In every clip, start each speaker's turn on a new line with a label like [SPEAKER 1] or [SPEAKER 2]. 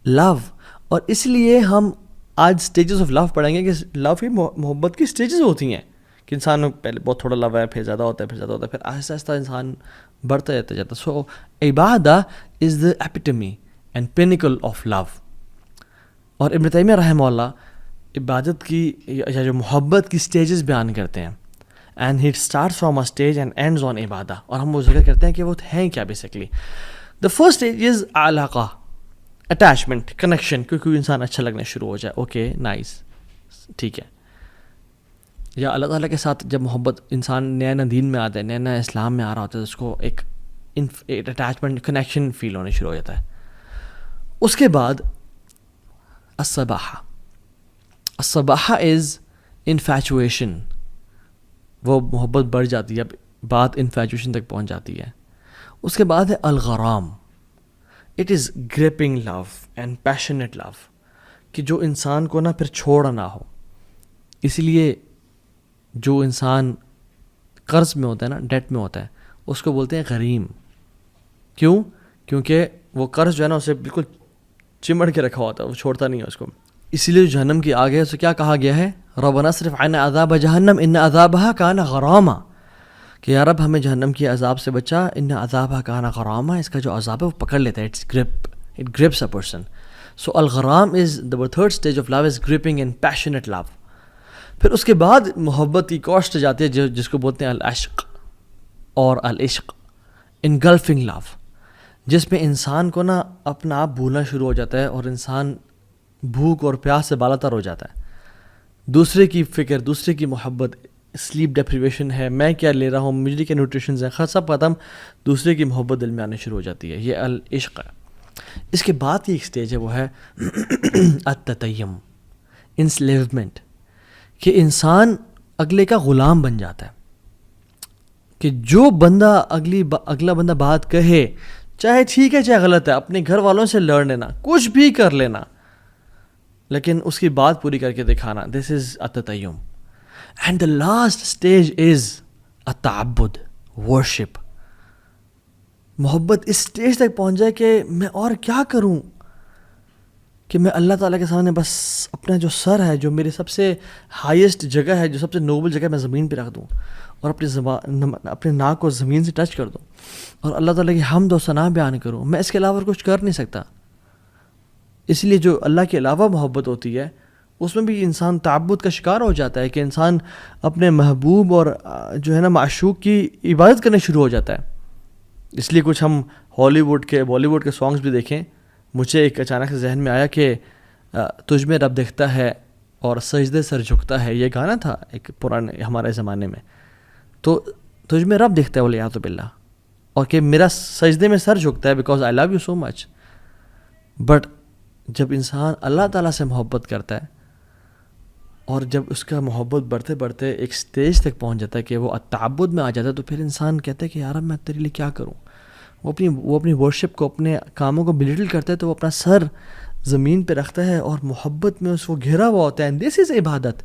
[SPEAKER 1] لو. اور اس لیے ہم آج اسٹیجز آف لو پڑھیں گے کہ لو کی محبت کی اسٹیجز ہوتی ہیں کہ انسان پہلے بہت تھوڑا لو ہے، پھر زیادہ ہوتا ہے، پھر زیادہ ہوتا ہے، پھر آہستہ آہستہ انسان بڑھتا جاتا جاتا. سو عبادہ از دا ایپیٹمی اینڈ پینیکل آف لو. اور ابن تیمیہ رحمہ اللہ عبادت کی یا جو محبت کی اسٹیجز بیان کرتے ہیں، and he start from a stage and ends on عبادہ. اور ہم وہ ذکر کرتے ہیں کہ وہ ہیں کیا basically. The first stage is علاقہ، اٹیچمنٹ، کنیکشن، کیونکہ انسان اچھا لگنا شروع ہو جائے، اوکے نائس، ٹھیک ہے. یا اللہ تعالیٰ کے ساتھ جب محبت انسان نیا نیا دین میں آتا ہے، نیا نیا اسلام میں آ رہا ہوتا ہے، اس کو ایک اٹیچمنٹ، کنیکشن فیل ہونے شروع ہو جاتا ہے. اس کے بعد الصباحہ. الصباحہ از انفیچویشن، وہ محبت بڑھ جاتی ہے، اب بات انفیچویشن تک پہنچ جاتی ہے. اس کے بعد ہے الغرام. It is gripping love and passionate love, کہ جو انسان کو نا پھر چھوڑا نہ ہو. اسی لیے جو انسان قرض میں ہوتا ہے نا، ڈیٹ میں ہوتا ہے، اس کو بولتے ہیں غریم. کیوں؟ کیونکہ وہ قرض جو ہے نا اسے بالکل چمڑ کے رکھا ہوتا ہے، وہ چھوڑتا نہیں ہے اس کو. اسی لیے جو جہنم کی آگ ہے اسے کیا کہا گیا ہے؟ ربنا اصرف عنا عذاب جہنم ان عذابها کان غراما، کہ یا رب ہمیں جہنم کی عذاب سے بچا، ان عذابها کان غراما، اس کا جو عذاب ہے وہ پکڑ لیتا ہے، it's grip, it grips a person. So الغرام is the third stage of love, is gripping and passionate love. پھر اس کے بعد محبت کی کوسٹ جاتی ہے جس کو بولتے ہیں العشق اور العشق، انگلفنگ لو، جس میں انسان کو نا اپنا آپ بھولنا شروع ہو جاتا ہے اور انسان بھوک اور پیاس سے بالا تر ہو جاتا ہے. دوسرے کی فکر، دوسرے کی محبت، سلیپ ڈیپریویشن ہے، میں کیا لے رہا ہوں، مجھے کیا نیوٹریشنز ہیں، سب ختم، دوسرے کی محبت دل میں آنے شروع ہو جاتی ہے. یہ العشق ہے. اس کے بعد کی ایک سٹیج ہے، وہ ہے التتیم، انسلیومنٹ، کہ انسان اگلے کا غلام بن جاتا ہے. کہ جو بندہ اگلا بندہ بات کہے، چاہے ٹھیک ہے چاہے غلط ہے، اپنے گھر والوں سے لڑ لینا، کچھ بھی کر لینا، لیکن اس کی بات پوری کر کے دکھانا. دس از التتیم. And the last stage is التعبد، ورشپ. محبت اس اسٹیج تک پہنچ جائے کہ میں اور کیا کروں، کہ میں اللہ تعالیٰ کے سامنے بس اپنا جو سر ہے، جو میری سب سے ہائیسٹ جگہ ہے، جو سب سے نوبل جگہ، میں زمین پہ رکھ دوں اور اپنے ناک کو زمین سے ٹچ کر دوں اور اللہ تعالیٰ کی حمد و ثنا بیان کروں. میں اس کے علاوہ کچھ کر نہیں سکتا. اس لیے جو اللہ کے علاوہ محبت ہوتی ہے اس میں بھی انسان تعبد کا شکار ہو جاتا ہے، کہ انسان اپنے محبوب اور جو ہے نا معشوق کی عبادت کرنے شروع ہو جاتا ہے. اس لیے کچھ ہم ہالی ووڈ کے، بالی ووڈ کے سانگز بھی دیکھیں. مجھے ایک اچانک سے ذہن میں آیا کہ تجھ میں رب دکھتا ہے اور سجدے سر جھکتا ہے، یہ گانا تھا ایک پرانے ہمارے زمانے میں. تو تجھ میں رب دکھتا ہے ولیعذ باللہ، اور کہ میرا سجدے میں سر جھکتا ہے because I love you so much. But جب انسان اللہ تعالیٰ سے محبت کرتا ہے اور جب اس کا محبت بڑھتے بڑھتے ایک سٹیج تک پہنچ جاتا ہے کہ وہ تعبد میں آ جاتا ہے، تو پھر انسان کہتا ہے کہ یار میں تیرے لیے کیا کروں. وہ اپنی ورشپ کو، اپنے کاموں کو بلیٹل کرتا ہے، تو وہ اپنا سر زمین پہ رکھتا ہے اور محبت میں اس کو گھرا ہوا ہوتا ہے. اینڈ دس از عبادت.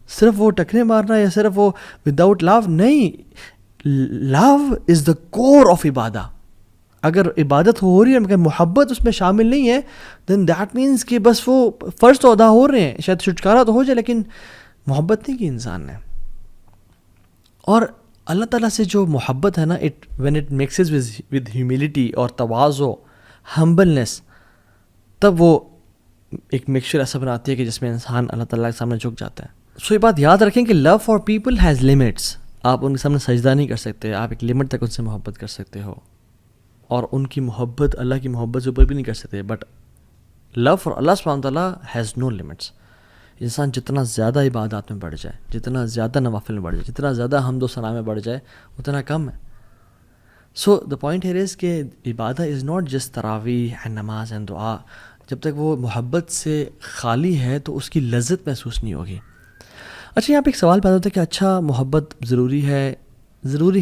[SPEAKER 1] صرف وہ ٹکرے مارنا یا صرف وہ وداؤٹ لو نہیں. لو از دا کور آف عبادہ. اگر عبادت ہو رہی ہے مگر محبت اس میں شامل نہیں ہے، دین دیٹ مینس کہ بس وہ فرض تو ادا ہو رہے ہیں، شاید چھٹکارا تو ہو جائے لیکن محبت نہیں کی انسان نے. اور اللہ تعالیٰ سے جو محبت ہے نا، when it mixes with humility اور تواضع، ہمبلنس، تب وہ ایک مکسچر ایسا بناتی ہے کہ جس میں انسان اللہ تعالیٰ کے سامنے جھک جاتا ہے. سو یہ بات یاد رکھیں کہ love for people has limits. آپ ان کے سامنے سجدہ نہیں کر سکتے، آپ ایک لمٹ تک ان سے محبت کر سکتے ہو، اور ان کی محبت اللہ کی محبت سے اوپر بھی نہیں کر سکتے. بٹ لو فار اللہ سبحانہ تعالیٰ ہیز نو لمٹس. انسان جتنا زیادہ عبادات میں بڑھ جائے، جتنا زیادہ نوافل میں بڑھ جائے، جتنا زیادہ حمد و ثنا میں بڑھ جائے، اتنا کم ہے. سو دا پوائنٹ ہیئر از کہ عبادت از ناٹ جسٹ تراویح اینڈ نماز اینڈ دعا. جب تک وہ محبت سے خالی ہے تو اس کی لذت محسوس نہیں ہوگی. اچھا، یہاں پہ ایک سوال پیدا ہوتا ہے کہ اچھا محبت ضروری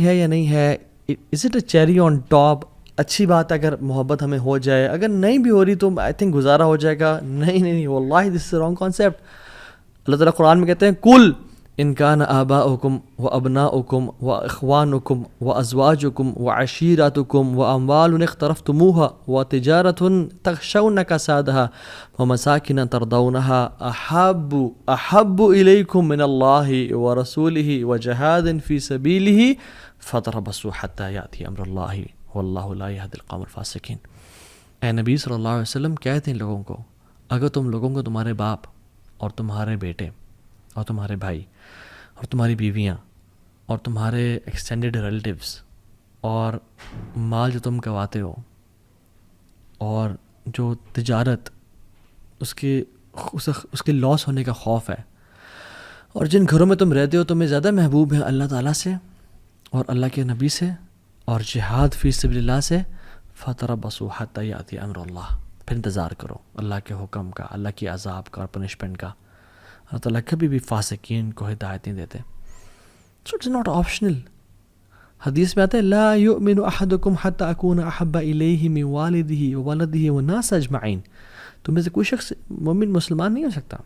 [SPEAKER 1] ہے یا نہیں ہے؟ Is it a cherry on top? اچھی بات ہے اگر محبت ہمیں ہو جائے، اگر نہیں بھی ہو رہی تو آئی تھنک گزارا ہو جائے گا. نہیں واللہ دس از رانگ کانسیپٹ. اللہ تعالیٰ قرآن میں کہتے ہیں کل ان کان آباؤکم و ابناؤکم و اخوانکم و ازواجکم و عشیرتکم و اموال اقترفتموها و تجارت تخشون کسادها و مساکن ترضونها احب الیکم من اللہ و رسولہ و جہاد فی سبیلہ فتربصوا حتی یأتی امر اللہ واللہ لا یہدی القوم الفاسقین. اے نبی صلی اللہ علیہ وسلم کہتے ہیں لوگوں کو، اگر تم لوگوں کو تمہارے باپ اور تمہارے بیٹے اور تمہارے بھائی اور تمہاری بیویاں اور تمہارے ایکسٹینڈڈ ریلیٹیوز اور مال جو تم کماتے ہو اور جو تجارت اس کے لاس ہونے کا خوف ہے، اور جن گھروں میں تم رہتے ہو تمہیں زیادہ محبوب ہیں اللہ تعالیٰ سے اور اللہ کے نبی سے اور جہاد فی سبیل اللہ سے، فتربصوا حتی یأتی امر اللہ، پھر انتظار کرو اللہ کے حکم کا، اللہ کی عذاب کا اور پنشمنٹ کا. اللہ تعالیٰ کبھی بھی فاسقین کو ہدایت نہیں دیتے. So it's not optional. حدیث میں آتا ہے لا یؤمن احدکم حتی اکون احب الیہ من والدہ وولدہ والناس اجمعین. تم میں سے کوئی شخص مومن مسلمان نہیں ہو سکتا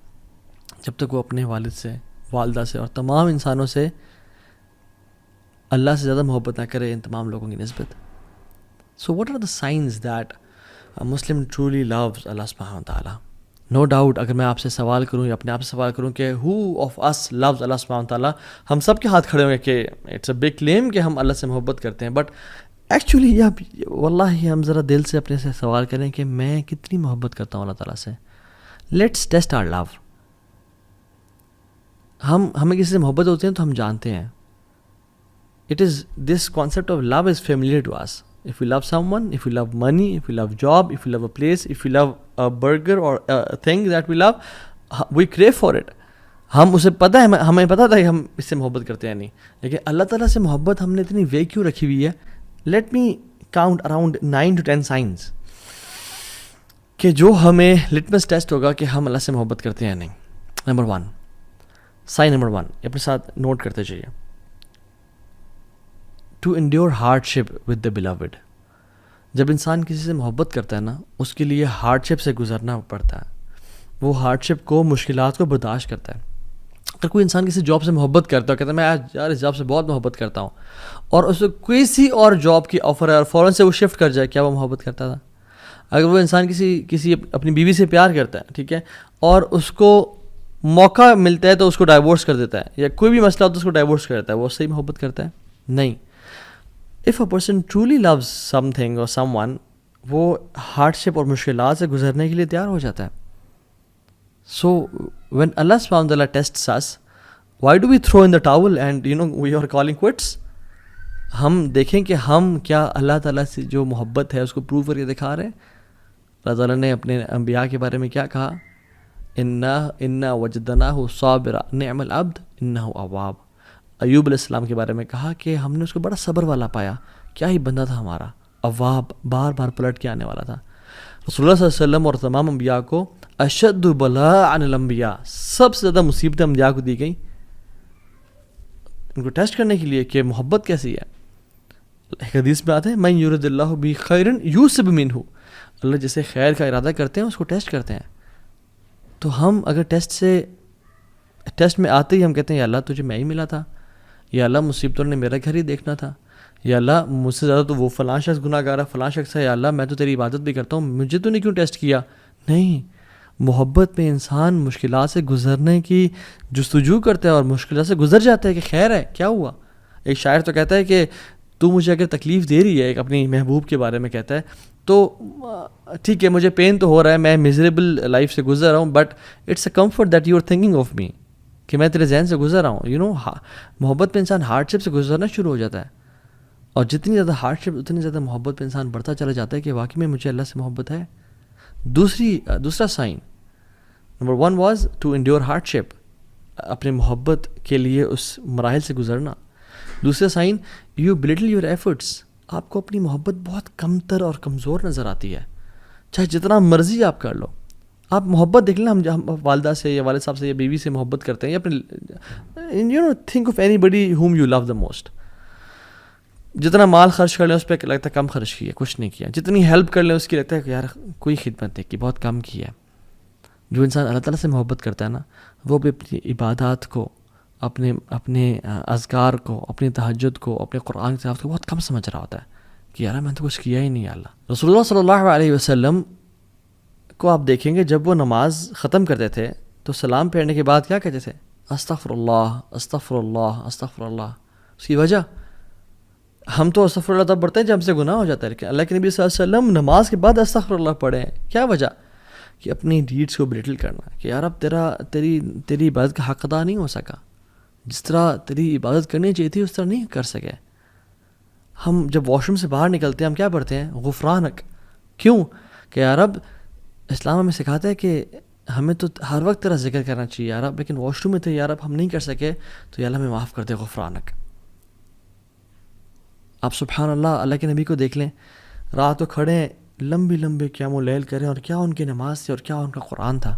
[SPEAKER 1] جب تک وہ اپنے والد سے، والدہ سے اور تمام انسانوں سے اللہ سے زیادہ محبت نہ کرے ان تمام لوگوں کی نسبت. So what are the signs that a Muslim truly loves Allah subhanahu wa ta'ala? No doubt اگر میں آپ سے سوال کروں یا اپنے آپ سے سوال کروں کہ who of us loves Allah subhanahu wa ta'ala، ہم سب کے ہاتھ کھڑے ہوں گے کہ it's a big claim کہ ہم اللہ سے محبت کرتے ہیں، بٹ ایکچولی واللہ ہم ذرا دل سے اپنے سے سوال کریں کہ میں کتنی محبت کرتا ہوں اللہ تعالیٰ سے. لیٹس ٹیسٹ آور لو. ہمیں کسی سے محبت ہوتی ہے تو ہم جانتے ہیں. It is this concept of love is familiar to us. If we love someone, if we love money, if we love job, if we love a place, if we love a burger or a thing that we love, we crave for it. ہم اسے پتہ ہے، ہمیں پتہ تھا کہ ہم اس سے محبت کرتے ہیں نہیں، لیکن اللہ تعالیٰ سے محبت ہم نے اتنی وے کیوں رکھی ہوئی ہے. Let me count around 9 to 10 science کہ جو ہمیں لٹمس ٹیسٹ ہوگا کہ ہم اللہ سے محبت کرتے ہیں نہیں. نمبر 1، سائن نمبر 1 اپنے ساتھ نوٹ کرتے چاہیے. To endeavour hardship with the beloved. جب انسان کسی سے محبت کرتا ہے نا، اس کے لیے ہارڈ شپ سے گزرنا پڑتا ہے. وہ ہارڈ شپ کو، مشکلات کو برداشت کرتا ہے. اگر کوئی انسان کسی جاب سے محبت کرتا ہے، کہتا ہے میں آج یار اس جاب سے بہت محبت کرتا ہوں، اور اس کو کسی اور جاب کی آفر ہے اور فوراً سے وہ شفٹ کر جائے، کیا وہ محبت کرتا تھا؟ اگر وہ انسان کسی اپنی بیوی سے پیار کرتا ہے، ٹھیک ہے، اور اس کو موقع ملتا ہے تو اس کو ڈائیورس کر دیتا ہے، یا کوئی بھی مسئلہ ہوتا ہے اس کو ڈائیورس کر دیتا ہے، وہ صحیح محبت کرتا ہے؟ نہیں. If a person truly loves something or someone, وہ ہارڈ شپ اور مشکلات سے گزرنے کے لیے تیار ہو جاتا ہے. So when Allah subhanahu wa ta'ala tests us, why do we throw in the towel and we are calling quits? ہم دیکھیں کہ ہم کیا اللہ تعالیٰ سے جو محبت ہے اس کو پروو کر کے دکھا رہے ہیں. اللہ تعالیٰ نے اپنے انبیاء کے بارے میں کیا کہا؟ اِنَّا وَجَدْنَاهُ صَابِرًا نِعْمَ الْعَبْدُ إِنَّهُ أَوَّابٌ. ایوب علیہ السلام کے بارے میں کہا کہ ہم نے اس کو بڑا صبر والا پایا، کیا ہی بندہ تھا ہمارا، اواب، بار بار پلٹ کے آنے والا تھا. رسول اللہ صلی اللہ علیہ وسلم اور تمام انبیاء کو اشد بلاء عن الانبیاء، سب سے زیادہ مصیبتیں انبیاء کو دی گئیں ان کو ٹیسٹ کرنے کے لیے کہ محبت کیسی ہے. ایک حدیث میں آتا ہے من یرد اللہ بہ خیرا یوسب منہ، اللہ جسے خیر کا ارادہ کرتے ہیں اس کو ٹیسٹ کرتے ہیں. تو ہم اگر ٹیسٹ میں آتے ہی ہم کہتے ہیں یا اللہ تجھے میں ہی ملا تھا، یا اللہ مصیبتوں نے میرا گھر ہی دیکھنا تھا، یا اللہ مجھ سے زیادہ تو وہ فلاں شخص گناہ گار ہے، فلاں شخص ہے، یا اللہ میں تو تیری عبادت بھی کرتا ہوں، مجھے تو نہیں کیوں ٹیسٹ کیا؟ نہیں، محبت میں انسان مشکلات سے گزرنے کی جستجو کرتا ہے اور مشکلات سے گزر جاتا ہے کہ خیر ہے، کیا ہوا. ایک شاعر تو کہتا ہے کہ تو مجھے اگر تکلیف دے رہی ہے، ایک اپنی محبوب کے بارے میں کہتا ہے، تو ٹھیک ہے مجھے پین تو ہو رہا ہے، میں میزریبل لائف سے گزر رہا ہوں، but it's a comfort that you are thinking of me, کہ میں تیرے ذہن سے گزر رہا ہوں. محبت پہ انسان ہارڈ شپ سے گزرنا شروع ہو جاتا ہے، اور جتنی زیادہ ہارڈ شپ اتنی زیادہ محبت پہ انسان بڑھتا چلا جاتا ہے کہ واقعی میں مجھے اللہ سے محبت ہے. دوسرا sign number 1 was to endeavour hardship, اپنے محبت کے لیے اس مراحل سے گزرنا. دوسرا sign you belittle your efforts, آپ کو اپنی محبت بہت کمتر اور کمزور نظر آتی ہے، چاہے جتنا مرضی آپ کر لو. آپ محبت دیکھ لیں، ہم والدہ سے یا والد صاحب سے یا بیوی سے محبت کرتے ہیں، یا اپنے think of anybody whom you love the most. جتنا مال خرچ کر لیں اس پہ لگتا ہے کم خرچ کیا، کچھ نہیں کیا. جتنی ہیلپ کر لیں اس کی لگتا ہے کہ یار کوئی خدمت نہیں کی، بہت کم کی ہے. جو انسان اللہ تعالیٰ سے محبت کرتا ہے نا، وہ بھی اپنی عبادات کو اپنے اذکار کو، اپنی تہجد کو، اپنے قرآن کی تلاوت کو بہت کم سمجھ رہا ہوتا ہے کہ یار میں نے تو کچھ کیا ہی نہیں یا اللہ۔ رسول اللہ صلی اللہ علیہ وسلم کو آپ دیکھیں گے جب وہ نماز ختم کرتے تھے تو سلام پھیرنے کے بعد کیا کہتے تھے؟ استغفر اللہ استغفر اللہ استغفر اللہ۔ اس کی وجہ، ہم تو استغفر اللہ تب پڑھتے ہیں جب ہم سے گناہ ہو جاتا ہے، لیکن اللہ کے نبی صلی اللہ علیہ وسلم نماز کے بعد استغفر اللہ پڑھیں۔ کیا وجہ؟ کہ اپنی ڈیڈس کو بریٹل کرنا، کہ یار اب تیری عبادت کا حق ادا نہیں ہو سکا، جس طرح تیری عبادت کرنی چاہیے تھی اس طرح نہیں کر سکے۔ ہم جب واش روم سے باہر نکلتے ہیں ہم کیا پڑھتے ہیں؟ غفرانک۔ کیوں؟ کہ یار اب اسلام ہمیں سکھاتا ہے کہ ہمیں تو ہر وقت تیرا ذکر کرنا چاہیے یار اب، لیکن واش روم میں تھے یار اب ہم نہیں کر سکے تو یا اللہ ہمیں معاف کر دے، غفرانک۔ آپ سبحان اللہ، اللہ کے نبی کو دیکھ لیں، رات کو کھڑے ہیں، لمبی لمبی قیام اللیل کریں، اور کیا ان کی نماز تھی اور کیا ان کا قرآن تھا۔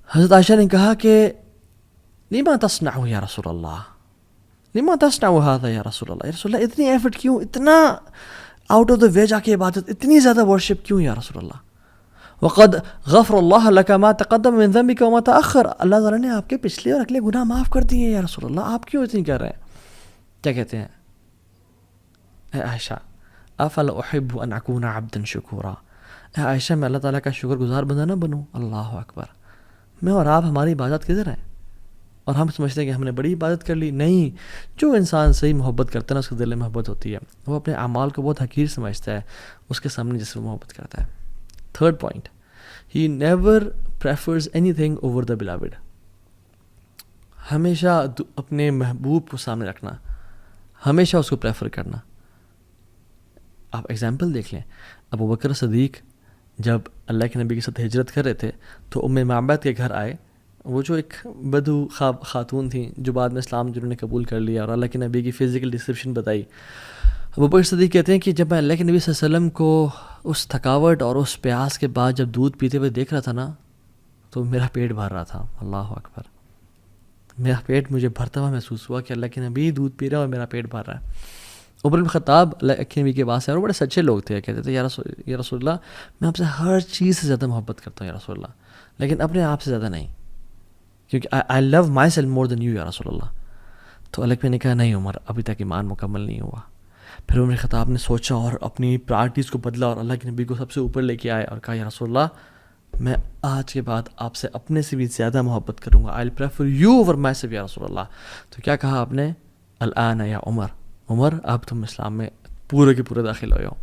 [SPEAKER 1] حضرت عائشہ نے کہا کہ لما تصنع یا رسول اللہ، لما تصنع هذا یا رسول اللہ، یا رسول اللہ اتنی ایفرٹ کیوں، اتنا آؤٹ آف دا وے جا کے عبادت، اتنی زیادہ ورشپ کیوں یا رسول اللہ؟ وقد غفر اللہ لک ما تقدم من ذنبک وما تأخر، اللہ تعالیٰ نے آپ کے پچھلے اور اگلے گناہ معاف کر دیے یا رسول اللہ، آپ کیوں اتنی کر رہے ہیں؟ کیا کہتے ہیں؟ اے عائشہ افلا احب ان اکون عبدا شکورا، اے عائشہ میں اللہ تعالیٰ کا شکر گزار بندہ نہ بنوں؟ اللہ اکبر۔ میں اور آپ، ہماری عبادت کدھر ہے؟ اور ہم سمجھتے ہیں کہ ہم نے بڑی عبادت کر لی۔ نہیں، جو انسان صحیح محبت کرتا ہے نا، اس کے دل میں محبت ہوتی ہے، وہ اپنے اعمال کو بہت حقیر سمجھتا ہے اس کے سامنے جس سے وہ محبت کرتا ہے۔ Third point, he never prefers any thing over the beloved, ہمیشہ اپنے محبوب کو سامنے رکھنا، ہمیشہ اس کو پریفر کرنا۔ آپ ایگزامپل دیکھ لیں، ابو بکر صدیق جب اللہ کے نبی کے ساتھ ہجرت کر رہے تھے تو ام معبد کے گھر آئے، وہ جو ایک بدو خاتون تھیں جو بعد میں اسلام جنہوں نے قبول کر لیا اور اللہ کے نبی کی فزیکل ڈسکرپشن بتائی۔ ابو بکر صدیق کہتے ہیں کہ جب میں اللہ کے نبی صلی اللہ علیہ وسلم کو اس تھکاوٹ اور اس پیاس کے بعد جب دودھ پیتے ہوئے دیکھ رہا تھا نا تو میرا پیٹ بھر رہا تھا۔ اللہ اکبر، میرا پیٹ مجھے بھرتا ہوا محسوس ہوا کہ اللہ کے نبی دودھ پی رہا ہے اور میرا پیٹ بھر رہا ہے۔ عمر بن خطاب اللہ کے نبی کے پاس ہے اور بڑے سچے لوگ تھے، کہتے تھے یا رسول اللہ میں آپ سے ہر چیز سے زیادہ محبت کرتا ہوں یا رسول اللہ، لیکن اپنے آپ سے زیادہ نہیں، کیونکہ آئی لو my self more then you یا رسول اللہ۔ تو اللہ نے کہا نہیں عمر، ابھی تک ایمان مکمل نہیں ہوا۔ پھر عمر خطاب نے سوچا اور اپنی پرائرٹیز کو بدلا اور اللہ کے نبی کو سب سے اوپر لے کے آئے اور کہا یا رسول اللہ میں آج کے بعد آپ سے اپنے سے بھی زیادہ محبت کروں گا، I will prefer you over myself یا رسول اللہ۔ تو کیا کہا آپ نے؟ الآن یا عمر، عمر اب تم اسلام میں پورے کے پورے داخل ہوئے ہو۔